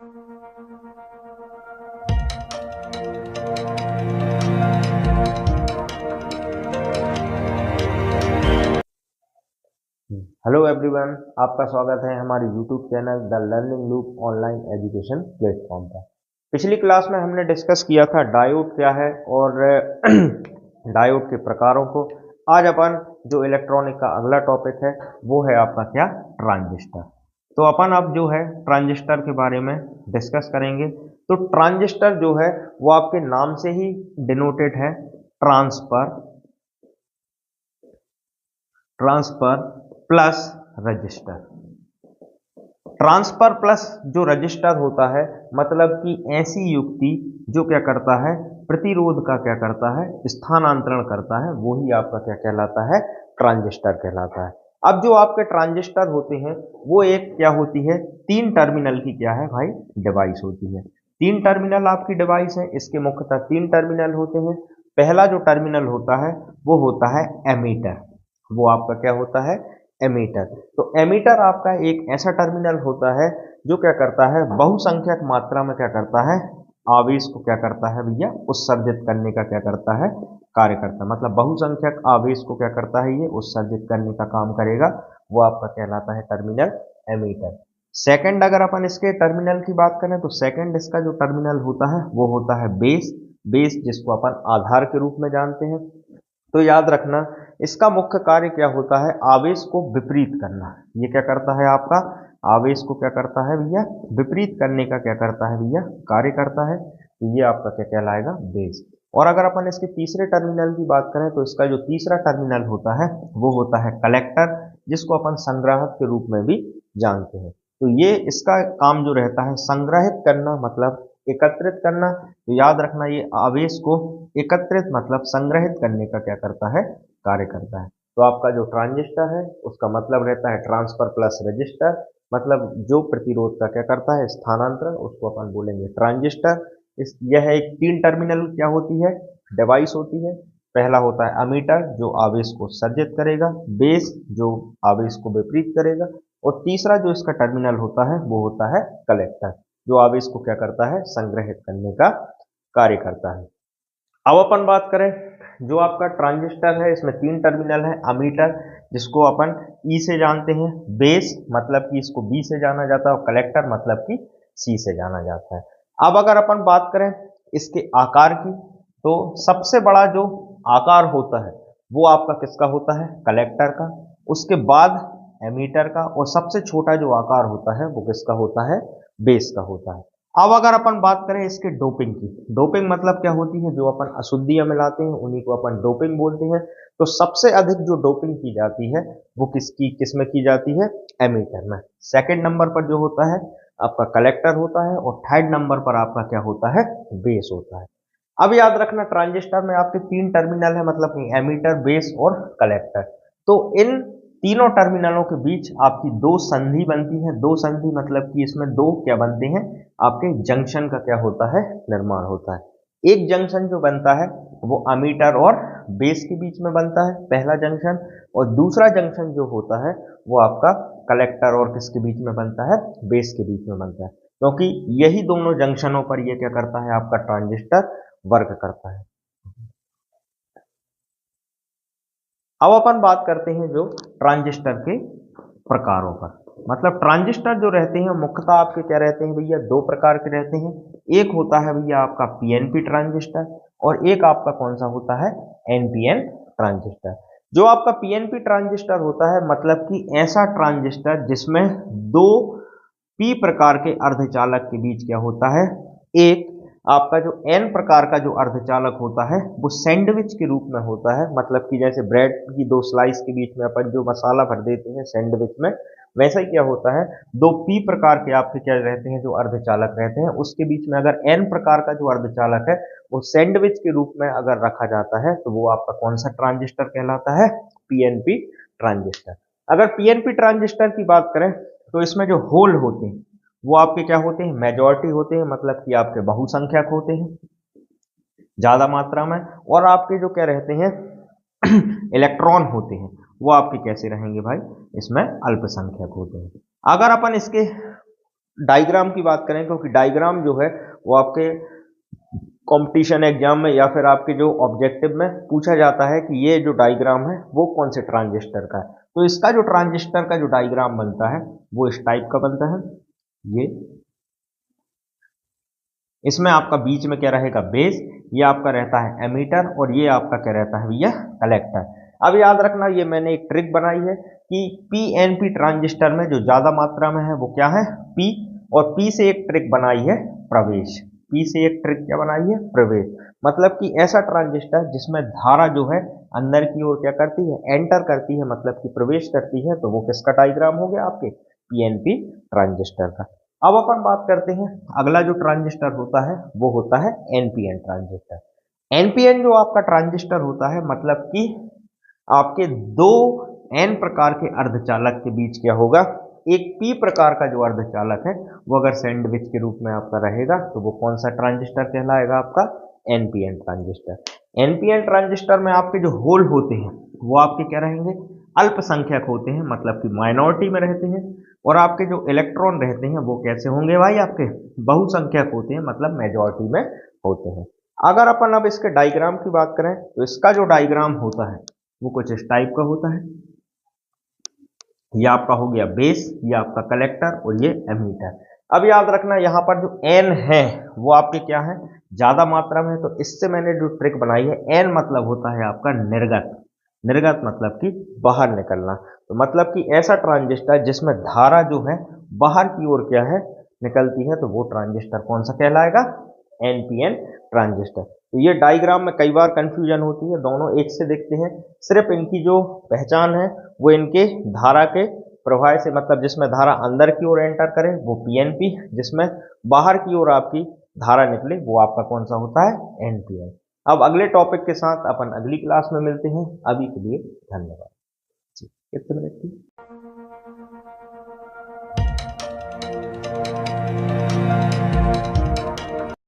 Hello everyone, आपका स्वागत है हमारे YouTube channel the learning loop online education platform पर। पिछली क्लास में हमने डिस्कस किया था डायोड क्या है और डायोड के प्रकारों को। आज अपन जो इलेक्ट्रॉनिक का अगला टॉपिक है वो है आपका क्या, ट्रांजिस्टर। तो अपन अब जो है ट्रांजिस्टर के बारे में डिस्कस करेंगे। तो ट्रांजिस्टर जो है वो आपके नाम से ही डिनोटेड है, transfer plus register. Transfer plus जो रजिस्टर होता है, मतलब कि ऐसी युक्ति जो क्या करता है, प्रतिरोध का क्या करता है, स्थानांतरण करता है, वो ही आपका क्या कहलाता है, ट्रांजिस्टर कहलाता है। अब जो आपके ट्रांजिस्टर होते हैं वो एक क्या होती है, 3 टर्मिनल की क्या है भाई, डिवाइस होती है। 3 टर्मिनल आपकी डिवाइस है, इसके मुख्यतः 3 टर्मिनल होते हैं। पहला जो टर्मिनल होता है वो होता है एमीटर, वो आपका क्या होता है, एमीटर। तो एमीटर आपका एक ऐसा टर्मिनल होता है जो क्या करता है, बहुसंख्यक मात्रा में क्या करता है, आवेश को क्या करता है भैया, उत्सर्जित करने का क्या करता है, कार्य करता है। मतलब बहुसंख्यक आवेश को क्या करता है, ये उत्सर्जित करने का काम करेगा, वो आपका कहलाता है टर्मिनल एमीटर। सेकंड अगर अपन इसके टर्मिनल की बात करें तो सेकंड इसका जो टर्मिनल होता है वो होता है बेस। बेस जिसको अपन आधार के रूप में जानते हैं। तो याद रखना, इसका मुख्य कार्य क्या होता है, आवेश को विपरीत करना। ये क्या करता है आपका, आवेश को क्या करता है भैया, विपरीत करने का क्या करता है भैया, कार्य करता है। तो ये आपका क्या कहलाएगा, बेस। और अगर अपन इसके तीसरे टर्मिनल की बात करें तो इसका जो तीसरा टर्मिनल होता है वो होता है कलेक्टर, जिसको अपन संग्राहक के रूप में भी जानते हैं। तो ये इसका काम जो रहता है, संग्रहित करना मतलब एकत्रित करना। तो याद रखना, ये आवेश को एकत्रित मतलब संग्रहित करने का क्या करता है, कार्य करता है। तो आपका जो ट्रांजिस्टर है उसका मतलब रहता है ट्रांसफर प्लस रजिस्टर, मतलब जो प्रतिरोध का क्या करता है, स्थानांतरण, उसको अपन बोलेंगे ट्रांजिस्टर। यह एक 3 टर्मिनल क्या होती है, डिवाइस होती है। पहला होता है अमीटर जो आवेश को सर्जित करेगा, बेस जो आवेश को विपरीत करेगा, और तीसरा जो इसका टर्मिनल होता है वो होता है कलेक्टर, जो आवेश को क्या करता है, संग्रहित करने का कार्य करता है। अब अपन बात करें, जो आपका ट्रांजिस्टर है इसमें 3 टर्मिनल है। अमीटर जिसको अपन ई से जानते हैं, बेस मतलब कि इसको बी से जाना जाता है, और कलेक्टर मतलब कि सी से जाना जाता है। अब अगर अपन बात करें इसके आकार की, तो सबसे बड़ा जो आकार होता है वो आपका किसका होता है, कलेक्टर का, उसके बाद एमीटर का, और सबसे छोटा जो आकार होता है वो किसका होता है, बेस का होता है। अब अगर अपन बात करें इसके डोपिंग की, डोपिंग मतलब क्या होती है, जो अपन अशुद्धियां मिलाते हैं उन्हीं को अपन डोपिंग बोलते हैं। तो सबसे अधिक जो डोपिंग की जाती है वो किसमें की जाती है, एमीटर में। सेकंड नंबर पर जो होता है आपका कलेक्टर होता है, और थर्ड नंबर पर आपका क्या होता है, बेस होता है। अब याद रखना, ट्रांजिस्टर में आपके 3 टर्मिनल है, मतलब कि एमीटर, बेस और कलेक्टर। तो इन तीनों टर्मिनलों के बीच आपकी 2 संधि बनती है। 2 संधि मतलब कि इसमें 2 क्या बनते हैं, आपके जंक्शन का क्या होता है, निर्माण होता है। एक जंक्शन जो बनता है वो अमीटर और बेस के बीच में बनता है, पहला जंक्शन। और दूसरा जंक्शन जो होता है वो आपका कलेक्टर और किसके बीच में बनता है, बेस के बीच में बनता है। क्योंकि यही दोनों जंक्शनों पर ये क्या करता है, आपका ट्रांजिस्टर वर्क करता है। अब अपन बात करते हैं जो ट्रांजिस्टर के प्रकारों पर। मतलब ट्रांजिस्टर जो रहते हैं मुख्यतः आपके क्या रहते हैं भैया, 2 प्रकार के रहते हैं। एक होता है भैया आपका पीएनपी ट्रांजिस्टर, और एक आपका कौन सा होता है, एनपीएन ट्रांजिस्टर। जो आपका पीएनपी ट्रांजिस्टर होता है, मतलब कि ऐसा ट्रांजिस्टर जिसमें 2 पी प्रकार के अर्धचालक के बीच क्या होता है, एक आपका जो एन प्रकार का जो अर्धचालक होता है वो सैंडविच के रूप में होता है। मतलब कि जैसे ब्रेड की 2 स्लाइस के बीच में अपन जो मसाला भर देते हैं सैंडविच में, वैसा ही क्या होता है, 2 पी प्रकार के आपके क्या रहते हैं, जो अर्धचालक रहते हैं, उसके बीच में अगर एन प्रकार का जो अर्धचालक है वो सैंडविच के रूप में अगर रखा जाता है तो वो आपका कौन सा ट्रांजिस्टर कहलाता है, पीएनपी ट्रांजिस्टर। अगर पीएनपी ट्रांजिस्टर की बात करें तो इसमें जो होल होते हैं वो आपके क्या होते हैं, मेजॉरिटी होते हैं, मतलब कि आपके बहुसंख्यक होते हैं ज्यादा मात्रा में। और आपके जो क्या रहते हैं इलेक्ट्रॉन होते हैं वो आपके कैसे रहेंगे भाई, इसमें अल्पसंख्यक होते हैं। अगर अपन इसके डायग्राम की बात करें, क्योंकि डायग्राम जो है वो आपके कंपटीशन एग्जाम में या फिर आपके जो ऑब्जेक्टिव में पूछा जाता है कि ये जो डायग्राम है वो कौन से ट्रांजिस्टर का है। तो इसका जो ट्रांजिस्टर का जो डायग्राम बनता है वो इस टाइप का बनता है। ये इसमें आपका बीच में क्या रहेगा, बेस, ये आपका रहता है एमीटर, और ये आपका क्या रहता है भैया, कलेक्टर। अब याद रखना, ये मैंने एक ट्रिक बनाई है कि पीएनपी ट्रांजिस्टर में जो ज्यादा मात्रा में है वो क्या है, पी, और पी से एक ट्रिक बनाई है प्रवेश। पी से एक ट्रिक क्या बनाई है, प्रवेश। मतलब कि ऐसा ट्रांजिस्टर जिसमें धारा जो है अंदर की ओर क्या करती है, एंटर करती है, मतलब कि प्रवेश करती है, तो वो किसका डायग्राम हो गया, आपके पीएनपी ट्रांजिस्टर का। अब अपन बात करते हैं अगला जो ट्रांजिस्टर होता है वो होता है एनपीएन ट्रांजिस्टर। एनपीएन जो आपका ट्रांजिस्टर होता है, मतलब कि आपके दो एन प्रकार के अर्धचालक के बीच क्या होगा, एक पी प्रकार का जो अर्धचालक है वो अगर सैंडविच के रूप में आपका रहेगा तो वो कौन सा ट्रांजिस्टर कहलाएगा, आपका एनपीएन ट्रांजिस्टर। एनपीएन ट्रांजिस्टर में आपके जो होल होते हैं वो आपके क्या रहेंगे, अल्पसंख्यक होते हैं, मतलब कि माइनॉरिटी में रहते हैं। और आपके जो इलेक्ट्रॉन रहते हैं वो कैसे होंगे भाई, आपके बहुसंख्यक होते हैं, मतलब मेजॉरिटी में होते हैं। अगर अपन अब इसके डायग्राम की बात करें तो इसका जो डायग्राम होता है वो कुछ इस टाइप का होता है। ये आपका हो गया बेस, ये आपका कलेक्टर, और ये एमीटर। अब याद रखना यहाँ पर जो एन है वो आपके क्या है, ज्यादा मात्रा में है, तो इससे मैंने जो ट्रिक बनाई है, एन मतलब होता है आपका निर्गत। निर्गत मतलब कि बाहर निकलना। तो मतलब कि ऐसा ट्रांजिस्टर जिसमें धारा जो है बाहर की ओर क्या है, निकलती है, तो वो ट्रांजिस्टर कौन सा कहलाएगा, एनपीएन ट्रांजिस्टर। तो ये डायग्राम में कई बार कंफ्यूजन होती है, दोनों एक से दिखते हैं, सिर्फ इनकी जो पहचान है वो इनके धारा के प्रवाह से, मतलब जिसमें धारा अंदर की ओर एंटर करे वो पीएनपी, जिसमें बाहर की ओर आपकी धारा निकले वो आपका कौन सा होता है, एनपीएन। अब अगले टॉपिक के साथ अपन अगली क्लास में मिलते हैं। अभी के लिए धन्यवाद। जी, कितने मिनट की